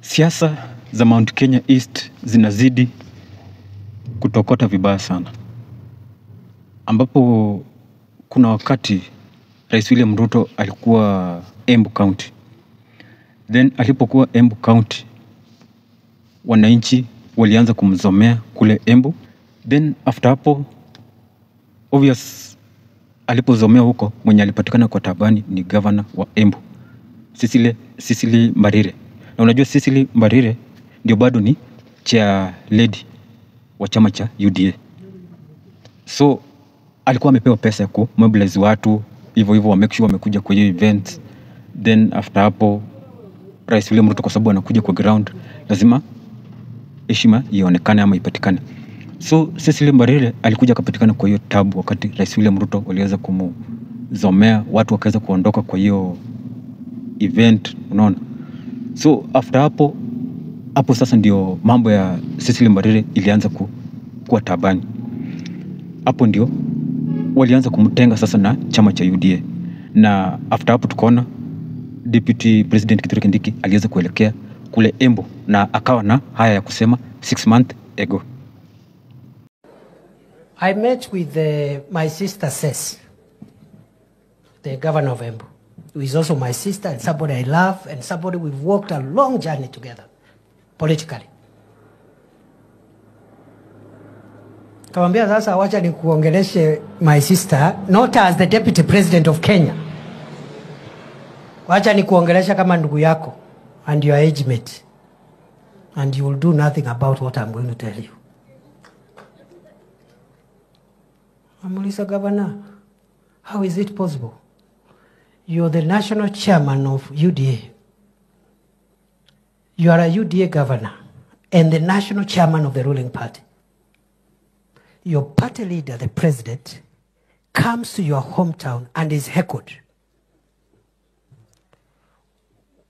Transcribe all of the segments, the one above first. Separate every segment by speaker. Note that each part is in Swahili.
Speaker 1: Siasa za Mount Kenya East zinazidi kutokota vibaya sana, ambapo kuna wakati Rais William Ruto alikuwa Embu County. Then alipokuwa Embu County, wananchi walianza kumzomea kule Embu. Then after hapo, obvious, alipozomea huko, mwenye alipatikana kwa tabani ni governor wa Embu, Cecily Mbarire. Na unajua Cecily Mbarire ndio bado ni chair lady wa chama cha UDA. So alikuwa amepewa pesa ya kumobilize watu hivyo wa make sure wamekuja kwa hiyo event. Then after hapo, Rais William Ruto kwa sababu anakuja kwa ground, lazima heshima ionekane ama ipatikane. So Cecily Mbarire alikuja akapatikana kwa hiyo tabu wakati Rais William Ruto waliweza kumzomea, watu wakaweza kuondoka kwa hiyo event, unaona. So after hapo sasa ndio mambo ya Cecily Mbarire ilianza kuwa tabani. Hapo ndio walianza kumtenga sasa na chama cha UDA. Na after hapo tukaona Deputy President Kithure Kindiki aliweza kuelekea kule Embu na akawa na haya ya kusema 6 months ago.
Speaker 2: I met with my sister Cess, the governor of Embu, who is also my sister and somebody I love and somebody we've walked a long journey together politically. Kawambia sasa wacha ni kuongeleshe my sister not as the deputy president of Kenya. Wacha ni kuongelesha kama ndugu yako and your age mate, and you will do nothing about what I'm going to tell you. Amuliza governor, how is it possible? You're the national chairman of UDA. You are a UDA governor and the national chairman of the ruling party. Your party leader, the president, comes to your hometown and is heckled.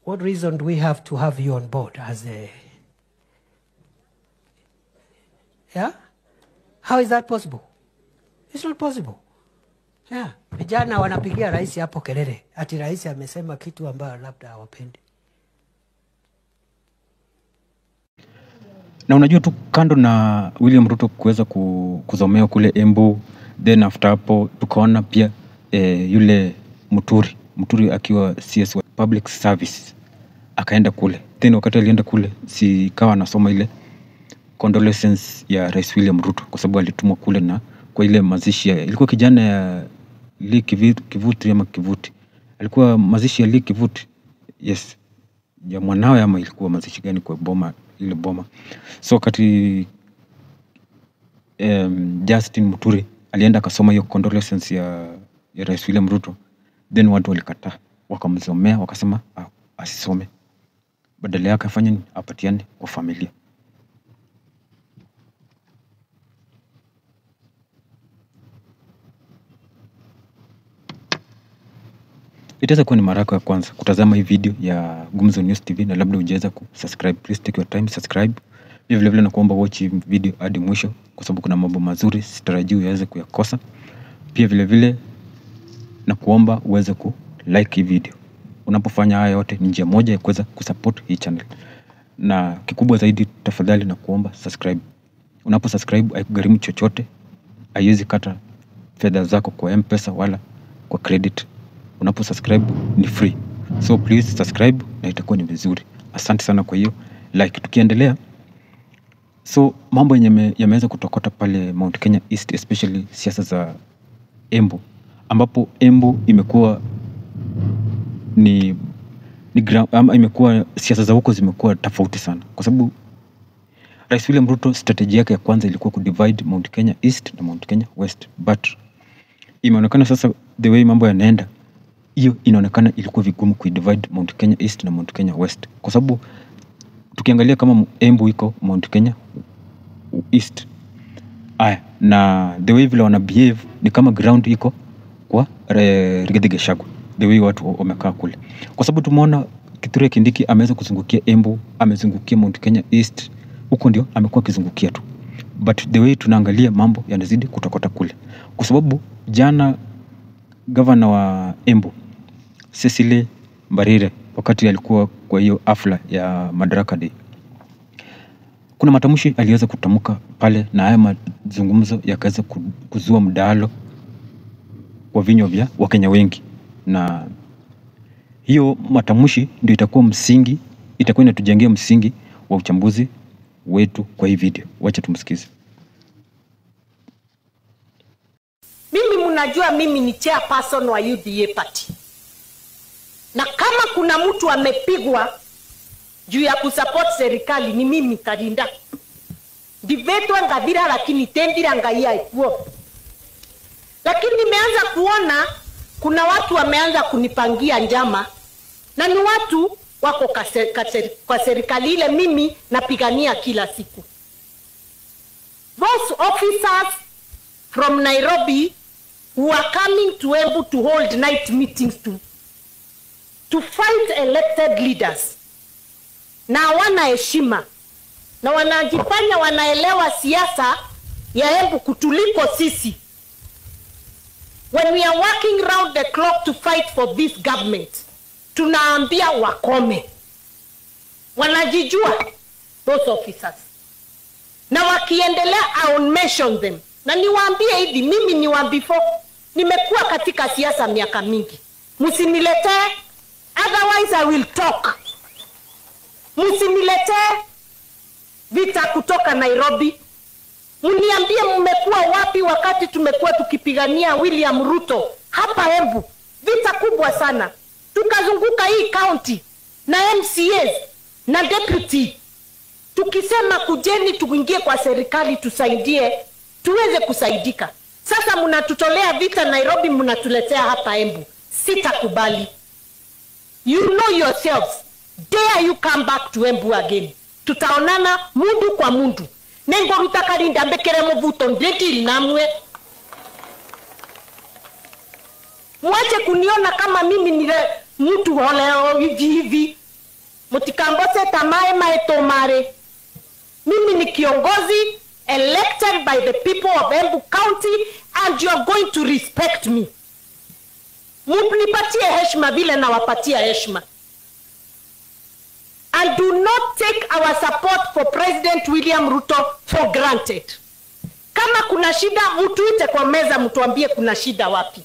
Speaker 2: What reason do we have to have you on board as a... Yeah? How is that possible? It's not possible. Yeah. Vijana wanapigia rais hapo kelele ati rais amesema kitu ambayo labda hawapendi.
Speaker 1: Na unajua tu kando na William Ruto kuweza kuzomea kule Embu, then after hapo tukaona pia yule Muturi akiwa CS wa Public Service akaenda kule. Then wakati alienda kule si kawa anasoma ile condolences ya Rais William Ruto kwa sababu alitumwa kule na kwa ile mazishi ilikuwa kijana ya Lee Kivuti ama Kivuti. Alikuwa mazishi ya Lee Kivuti. Yes. Ya mwanawe ama ilikuwa mazishi gani kwa boma ile boma. So wakati Justin Muturi alienda akasoma hiyo condolences ya Rais William Ruto, then watu walikataa, wakamzomea, wakasema asisome. Badala yake afanye nini? Apatiane kwa familia. Itaweza kuwa ni mara yako ya kwanza kutazama hii video ya Gumzo News TV na labda hujaweza kusubscribe, please take your time subscribe. Vile vile nakuomba watch video hadi mwisho kwa sababu kuna mambo mazuri sitarajii uweze kuyakosa. Pia vile vile nakuomba uweze like hii video. Unapofanya haya yote ni njia moja ya kuweza kusupport hii channel. Na kikubwa zaidi tafadhali nakuomba subscribe. Unaposubscribe haikugharimu chochote, haiwezi kata fedha zako kwa M-Pesa wala kwa credit. Unaposubscribe ni free. So please subscribe na itakuwa ni vizuri. Asante sana kwa hiyo like. Tukiendelea, so mambo yameweza kutokota pale Mount Kenya East, especially siasa za Embu, ambapo Embu imekuwa imekuwa siasa za huko zimekuwa tofauti sana kwa sababu Rais William Ruto strategy yake ya kwanza ilikuwa kudivide Mount Kenya East na Mount Kenya West, but imeonekana sasa the way mambo yanaenda, hiyo inaonekana ilikuwa vigumu kuidivide Mount Kenya East na Mount Kenya West kwa sababu tukiangalia kama Embu iko Mount Kenya East, na the way vile wana behave ni kama ground iko kwa Rigathi Gachagua, the way watu wamekaa kule, kwa sababu tumeona Kithure Kindiki ameweza kuzungukia Embu, amezungukia Mount Kenya East, huko ndio amekuwa kizungukia tu, but the way tunaangalia mambo yanazidi kutokota kule kwa sababu jana governor wa Embu Cecily Mbarire wakati alikuwa kwa hiyo hafla ya Madaraka Day, kuna matamshi aliweza kutamka pale, na haya mazungumzo yakaweza kuzua mdahalo kwa vinywa vya Wakenya wengi, na hiyo matamshi ndio itakuwa inatujengea msingi wa uchambuzi wetu kwa hii video. Wacha tumsikize.
Speaker 3: Mimi mnajua mimi ni chairperson wa UDA party. Na kama kuna mtu amepigwa juu ya kusupport serikali ni mimi Karinda. Divetwa ngavira lakini tendira ngaia ikuo. Lakini nimeanza kuona kuna watu wameanza kunipangia njama, na ni watu wako kwa serikali ile mimi napigania kila siku. Those officers from Nairobi who are coming to Embu to hold night meetings to fight elected leaders, na wana heshima na wanajifanya wanaelewa siasa ya Embu kutuliko sisi. When we are working round the clock to fight for this government, tunaambia wakome. Wanajijua those officers, na wakiendelea I will mention them. Na niwaambie hivi, mimi ni wa before, nimekuwa katika siasa miaka mingi. Msiniletee, otherwise I will talk. Msiniletee vita kutoka Nairobi. Mniambie mmekuwa wapi wakati tumekuwa tukipigania William Ruto hapa Embu, vita kubwa sana. Tukazunguka hii county na MCAs na deputy, tukisema kujeni tuingie kwa serikali tusaidie tuweze kusaidika. Sasa mnatutolea vita Nairobi, mnatuletea hapa Embu. Sitakubali. You know yourselves. Dare you come back to Embu again? Tutaonana mundu kwa mundu. Nengo Rutakarinda mbekere muvuto ndeti namwe. Mwache kuniona kama mimi ni mtu holeo hivi. Mutikambose tamae maetomare. Mimi ni kiongozi elected by the people of Embu County, and you are going to respect me. Munipatie heshima vile na wapatia heshima. And do not take our support for President William Ruto for granted. Kama kuna shida, mtuite kwa meza, mtuambie kuna shida wapi.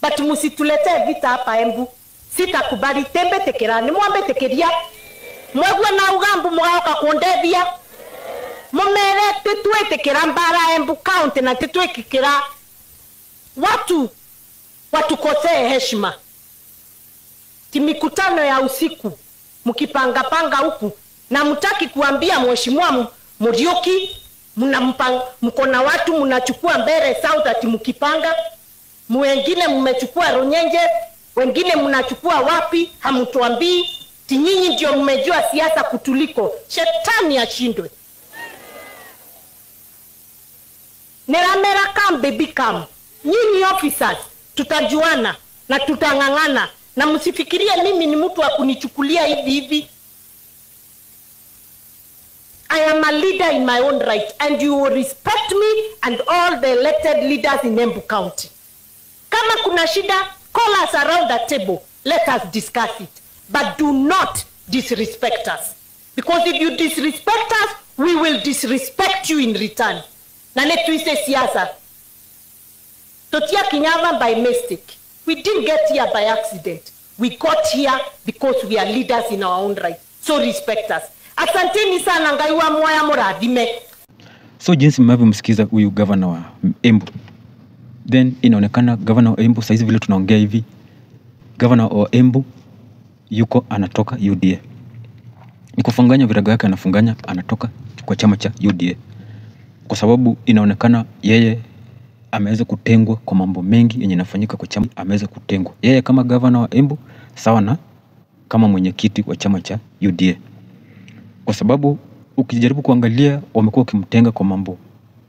Speaker 3: But musituletee vita hapa Embu. Sitakubali. Tembe tekerani, mwambe tekeria. Mwegwe na ugambu mwaoka kuondevia. Mumere tetue tekera mbara Embu County na tetue kikira watu watukosee heshima. Timikutano ya usiku mkipanga huku na mtaki kuambia mheshimiwa Muriuki, mkona watu mnachukua mbele South ati mkipanga, wengine mmechukua Runyenje, wengine mnachukua wapi, hamtuambii. Tinyinyi ndio mmejua siasa kutuliko. Shetani ashindwe. Neramera kam baby kam. Nyinyi officers tutajuana na tutangangana, na msifikirie mimi ni mtu wa kunichukulia hivi. I am a leader in my own right, and you will respect me and all the elected leaders in Embu County. Kama kuna shida, call us around the table. Let us discuss it. But do not disrespect us. Because if you disrespect us, we will disrespect you in return. Na netuise siasa. Totia Kinyava by mistake. We didn't get here by accident. We got here because we are leaders in our own right. So respect us. Asanteni sana, ngaiwa moya muradhime.
Speaker 1: So jinsi mnavyomsikiza huyu governor wa Embu, then inaonekana governor wa Embu saizi vile tunaongea hivi, governor wa Embu yuko anatoka UDA. Ni kufunganya virago yake, anafunganya, anatoka kwa chama cha UDA. Kwa sababu inaonekana yeye ameweza kutengwa kwa mambo mengi yenye yanafanyika kwa chama. Ameweza kutengwa yeye kama governor wa Embu sawa na kama mwenyekiti wa chama cha UDA. Kwa sababu ukijaribu kuangalia, wamekuwa wakimtenga kwa mambo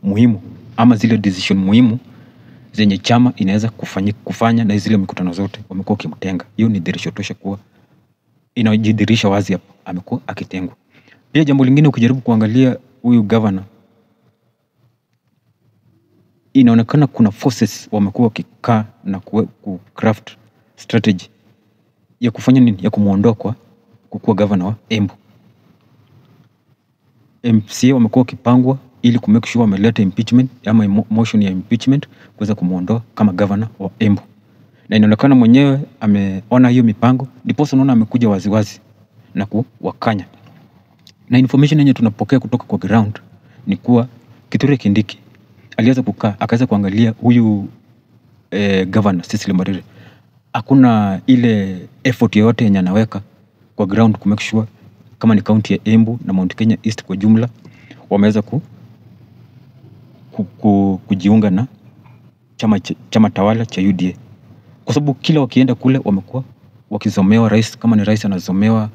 Speaker 1: muhimu ama zile decision muhimu zenye chama inaweza kufanya, na zile mikutano zote wamekuwa wakimtenga. Hiyo ni dhihirisho tosha kuwa inajidirisha wazi hapa amekuwa akitengwa. Pia jambo lingine, ukijaribu kuangalia huyu governor, inaonekana kuna forces wamekuwa wakikaa na ku craft strategy ya kufanya nini, ya kumuondoa kwa kukuwa governor wa Embu. MCA wamekuwa wakipangwa ili kumake sure wameleta impeachment ama motion ya impeachment kuweza kumuondoa kama governor wa Embu. Na inaonekana mwenyewe ameona hiyo mipango, ndipo unaona amekuja waziwazi na kuwakanya. Na information yenye tunapokea kutoka kwa ground ni kuwa Kithure Kindiki aliweza kukaa akaweza kuangalia huyu governor Cecily Mbarire. Hakuna ile effort yoyote yenye anaweka kwa ground ku make sure kama ni county ya Embu na Mount Kenya East kwa jumla wameweza kujiunga na chama tawala cha UDA. Kwa sababu kila wakienda kule wamekuwa wakizomewa rais, kama ni rais anazomewa,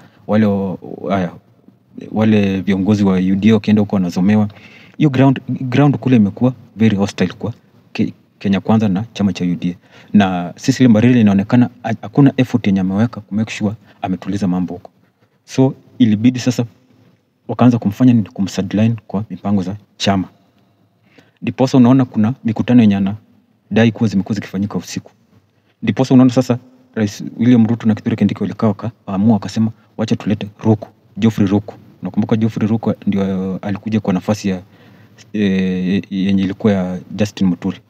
Speaker 1: wale viongozi wa UDA wakienda huko wanazomewa. Hiyo ground kule imekuwa very hostile kwa Kenya Kwanza na chama cha UDA. Na Cecily Mbarire inaonekana hakuna effort yenye ameweka ku make sure ametuliza mambo huko. So ilibidi sasa wakaanza kumfanya ni kumsideline kwa mipango za chama. Ndiposa unaona kuna mikutano yenye anadai kuwa zimekuwa zikifanyika usiku. Ndiposa unaona sasa Rais William Ruto na Kithure Kindiki walikaa wakaamua wakasema wacha tulete Ruku, Geoffrey Ruku. Nakumbuka Geoffrey Ruku ndio alikuja kwa nafasi ya yenye ilikuwa ya Justin Muturi.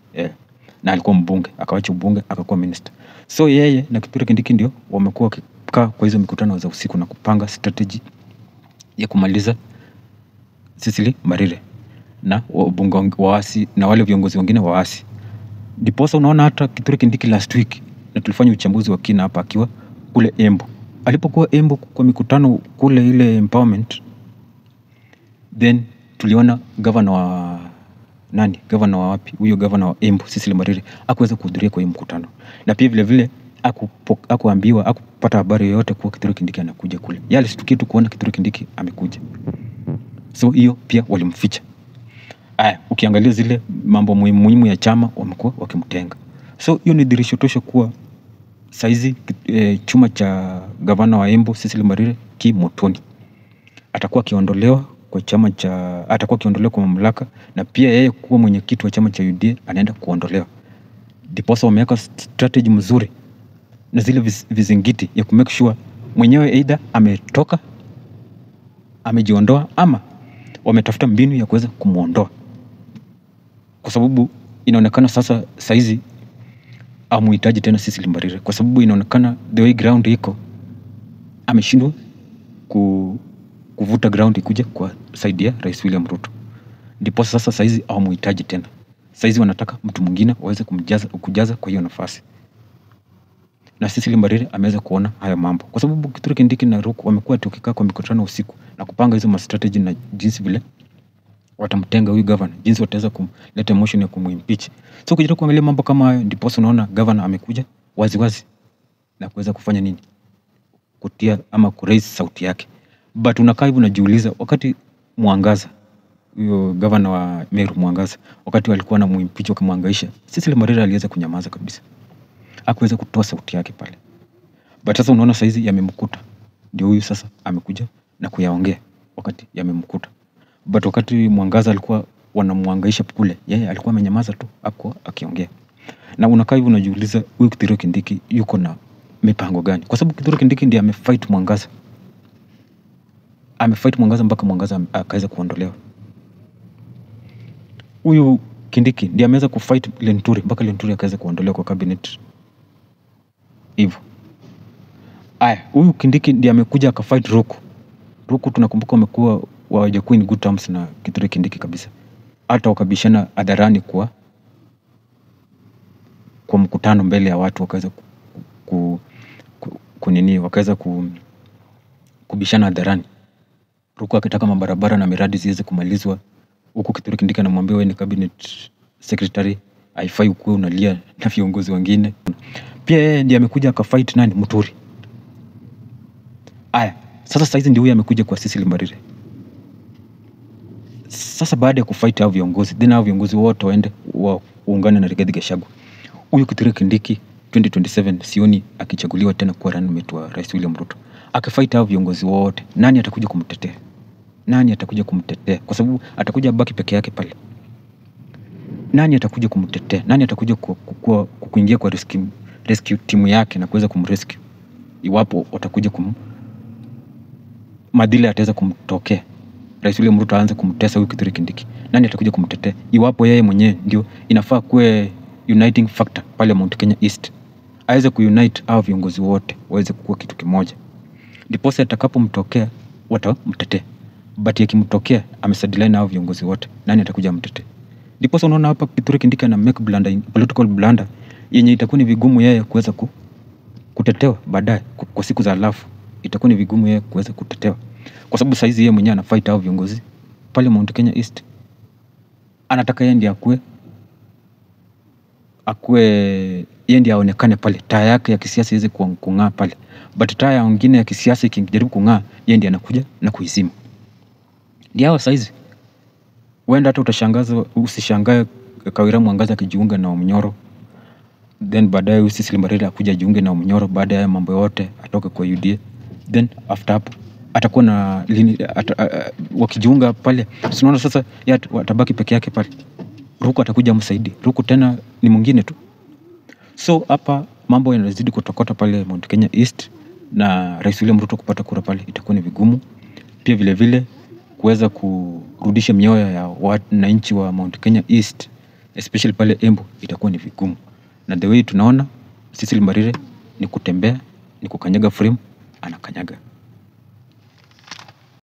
Speaker 1: Na alikuwa mbunge, akawacha ubunge, akakuwa minister. So yeye na Kithure Kindiki ndio wamekuwa wakikaa kwa hizo mikutano za usiku na kupanga strategy ya kumaliza Cecily Mbarire na wabunge waasi na wale viongozi wengine waasi. Ndiposa unaona hata Kithure Kindiki last week, na tulifanya uchambuzi wa kina hapa akiwa kule Embu. Alipokuwa Embu kwa mikutano kule ile empowerment, then tuliona governor wa wapi? Huyo governor wa Embu Cecily Mbarire hakuweza kuhudhuria kwa hiyo mkutano. Na pia vile vile hakuambiwa, hakupata habari yoyote kuwa Kithure Kindiki anakuja kule. Yeye alishtukia tu kuona Kithure Kindiki amekuja. So hiyo pia walimficha. Ukiangalia zile mambo muhimu ya chama wamekuwa wakimtenga. So hiyo ni dhihirisho tosha kuwa saizi chuma cha gavana wa Embu Cecily Mbarire motoni. Atakuwa akiondolewa kwa mamlaka, na pia yeye kuwa mwenyekiti wa chama cha UDA anaenda kuondolewa. Ndiposa wameweka strategy mzuri na zile vizingiti ya kumake sure mwenyewe either ametoka, amejiondoa, ama wametafuta mbinu ya kuweza kumuondoa. Kwa sababu inaonekana sasa saizi hamuhitaji tena Cecily Mbarire, kwa sababu inaonekana the way ground iko ameshindwa kuvuta ground ikuja kwa side ya Rais William Ruto. Ndipo sasa saizi hawamuhitaji tena. Saizi wanataka mtu mwingine waweze kujaza kwa hiyo nafasi. Na Cecily Mbarire ameweza kuona haya mambo. Kwa sababu Kithure Kindiki na Ruku wamekuwa tukikaa kwa mikutano usiku na kupanga hizo strategy na jinsi vile watamtenga huyu governor, jinsi wataweza kuleta motion ya kumimpeach. So ukijaribu kuangalia mambo kama hayo, ndipo unaona governor amekuja waziwazi na kuweza kufanya nini? Kutia ama kuraise sauti yake. But unakaa hivi unajiuliza, wakati Mwangaza, huyo governor wa Meru Mwangaza, wakati walikuwa na muimpeach wakimwangaisha, Cecily Mbarire aliweza kunyamaza kabisa. Hakuweza kutoa sauti yake pale. But sasa unaona saizi yamemkuta. Ndio huyu sasa amekuja na kuyaongea wakati yamemkuta. But wakati Mwangaza alikuwa wanamwangaisha kule, yeye alikuwa amenyamaza tu, hakuwa akiongea. Na unakaa hivi unajiuliza, huyu Kithure Kindiki yuko na mipango gani? Kwa sababu Kithure Kindiki ndiye amefight Mwangaza. Amefight Mwangaza mpaka Mwangaza akaweza kuondolewa. Huyu Kindiki ndiye ameweza kufight Lenturi mpaka Lenturi akaweza kuondolewa kwa cabinet. Hivyo. Huyu Kindiki ndiye amekuja akafight Ruku. Ruku tunakumbuka wamekuwa hawajakuwa in good terms na Kithure Kindiki kabisa. Hata wakabishana hadharani kwa mkutano mbele ya watu, wakaweza wakaweza kubishana hadharani. Ruku akitaka mabarabara na miradi ziweze kumalizwa, huku Kithure Kindiki anamwambia wewe ni cabinet secretary, haifai ukuwe unalia na viongozi wengine. Pia yeye ndiye amekuja akafight nani? Muturi. Sasa saizi ndio huyu amekuja kwa Cecily Mbarire. Sasa baada ya kufight hao viongozi, then hao viongozi wote waende waungane na Rigathi Gachagua. Huyu Kithure Kindiki 2027 sioni akichaguliwa tena kuwa running mate wa Rais William Ruto. Akifight hao viongozi wote, nani atakuja kumtetea? Nani atakuja kumtetea? Kwa sababu atakuja baki peke yake pale. Nani atakuja kumtetea? Nani atakuja kuingia kwa rescue timu yake na kuweza kumrescue? Iwapo watakuja madhila ataweza kumtokea, Rais William Ruto aanze kumtesa huyu Kithure Kindiki, nani atakuja kumtetea? Iwapo yeye mwenyewe ndio inafaa kuwe uniting factor pale Mount Kenya East, aweze kuunite hao viongozi wote waweze kuwa kitu kimoja, ndipo atakapomtokea watamtetea. But yakimtokea amesadilana na hao viongozi wote, nani atakuja mtetee? Ndipo unaona hapa Kithure Kindiki ana make blunder, political blunder yenye itakuwa ni vigumu yeye kuweza kutetewa baadaye kwa siku za alafu. Itakuwa ni vigumu yeye kuweza kutetewa kwa sababu saizi yeye mwenyewe anafight hao viongozi pale Mount Kenya East. Anataka yeye ndiye akue yeye ndiye aonekane pale, taa yake ya kisiasa iweze kung'aa pale, but taa ya wengine ya kisiasa ikijaribu kung'aa, yeye ndiye anakuja na kuizima. Ndio saizi wenda hata usishangae Kawira Mwangaza akijiunga na Omnyoro, then baadaye Cecily Mbarire akuja jiunge na Omnyoro, baada ya mambo yote atoke kwa UDA, then after hapo atakuwa na wakijiunga pale, unaona sasa yeye atabaki peke yake pale. Ruku atakuja msaidi, Ruku tena ni mwingine tu. So hapa mambo yanazidi kutokota pale Mount Kenya East, na Rais William Ruto kupata kura pale itakuwa ni vigumu. Pia vile vile kuweza kurudisha mioyo ya wananchi wa Mount Kenya East, especially pale Embu, itakuwa ni vigumu. Na the way tunaona Cecily Mbarire ni kutembea, ni kukanyaga frame, anakanyaga.